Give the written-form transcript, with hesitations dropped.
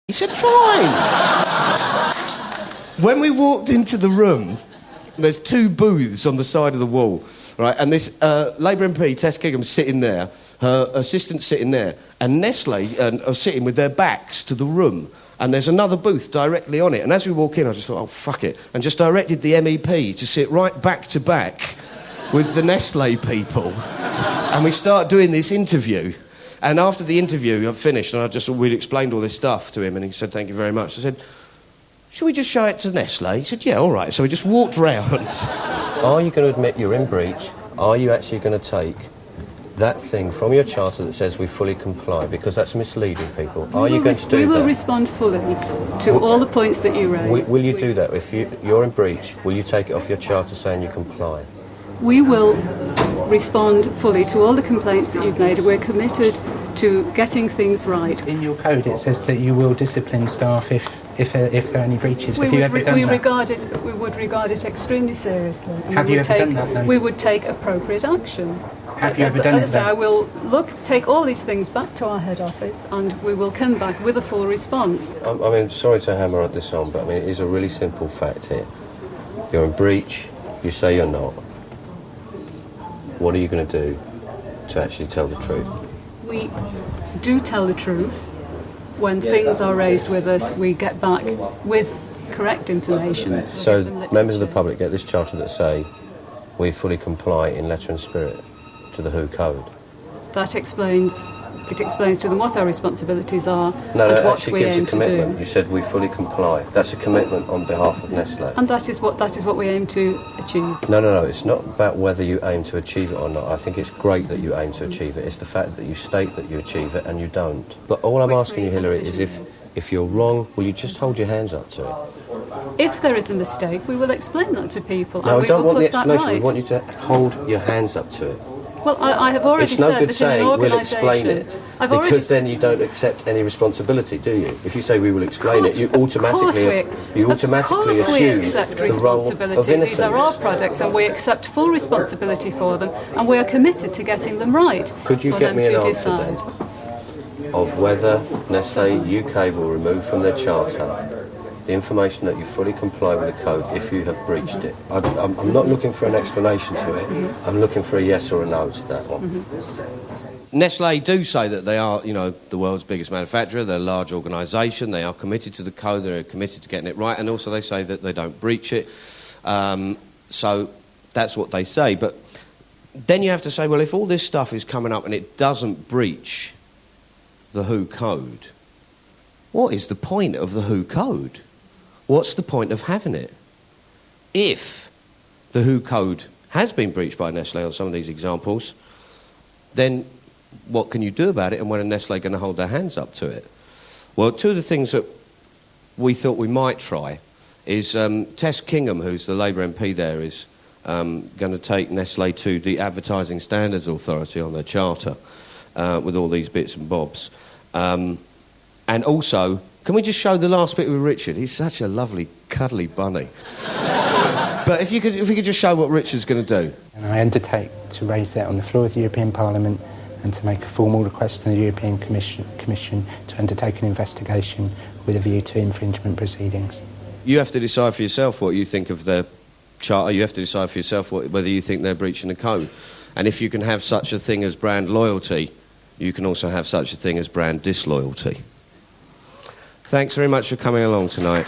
He said, fine. When we walked into the room, there's 2 booths on the side of the wall, right? And this Labour MP, Tess Kingham's sitting there, her assistant's sitting there, and Nestle are sitting with their backs to the room. And there's another booth directly on it. And as we walk in, I just thought, oh, fuck it. And just directed the MEP to sit right back to back with the Nestle people. And we start doing this interview. And after the interview, I've finished, and we'd explained all this stuff to him, and he said, thank you very much. I said, should we just show it to Nestle? He said, yeah, all right. So we just walked round. Are you going to admit you're in breach? Are you actually going to take that thing from your charter that says we fully comply? Because that's misleading people. Are you going to do that? We will respond fully to all the points that you raise. Will you do that? If you're in breach, will you take it off your charter saying you comply? We will respond fully to all the complaints that you've made. We're committed to getting things right. In your code it says that you will discipline staff if there are any breaches. Have you ever done that? We would regard it extremely seriously. Have you ever done that then? We would take appropriate action. Have you ever done it then? I will take all these things back to our head office and we will come back with a full response. I mean, sorry to hammer this on, but I mean, it is a really simple fact here. You're in breach, you say you're not. What are you going to do to actually tell the truth? We do tell the truth. When things are raised with us, we get back with correct information. So members of the public get this charter that say we fully comply in letter and spirit to the WHO code. That explains to them what our responsibilities are No, and it what actually we gives aim a commitment. to do. You said we fully comply. That's a commitment on behalf of Nestle. And that is what we aim to achieve. No. It's not about whether you aim to achieve it or not. I think it's great that you aim to achieve it. It's the fact that you state that you achieve it and you don't. But all I'm asking you, Hilary, is if you're wrong, will you just hold your hands up to it? If there is a mistake, we will explain that to people. No, and we don't want the explanation. Right. We want you to hold your hands up to it. Well, I have already said that in an organisation... It's no good saying we'll explain it, because then you don't accept any responsibility, do you? If you say we will explain it, you automatically assume the role of innocence. These are our products and we accept full responsibility for them and we are committed to getting them right. Could you get me an answer then of whether Nestle UK will remove from their charter the information that you fully comply with the code if you have breached it? I'm not looking for an explanation to it. I'm looking for a yes or a no to that one. Nestle do say that they are, the world's biggest manufacturer. They're a large organisation. They are committed to the code. They're committed to getting it right. And also they say that they don't breach it. So that's what they say. But then you have to say, well, if all this stuff is coming up and it doesn't breach the WHO code, what is the point of the WHO code? What's the point of having it? If the WHO code has been breached by Nestle on some of these examples, then what can you do about it, and when are Nestle going to hold their hands up to it? Well, 2 of the things that we thought we might try is Tess Kingham, who's the Labour MP there, is going to take Nestle to the Advertising Standards Authority on their charter with all these bits and bobs. And also, can we just show the last bit with Richard? He's such a lovely, cuddly bunny. But if we could just show what Richard's going to do. And I undertake to raise that on the floor of the European Parliament and to make a formal request to the European Commission to undertake an investigation with a view to infringement proceedings. You have to decide for yourself what you think of their charter. You have to decide for yourself whether you think they're breaching the code. And if you can have such a thing as brand loyalty, you can also have such a thing as brand disloyalty. Thanks very much for coming along tonight.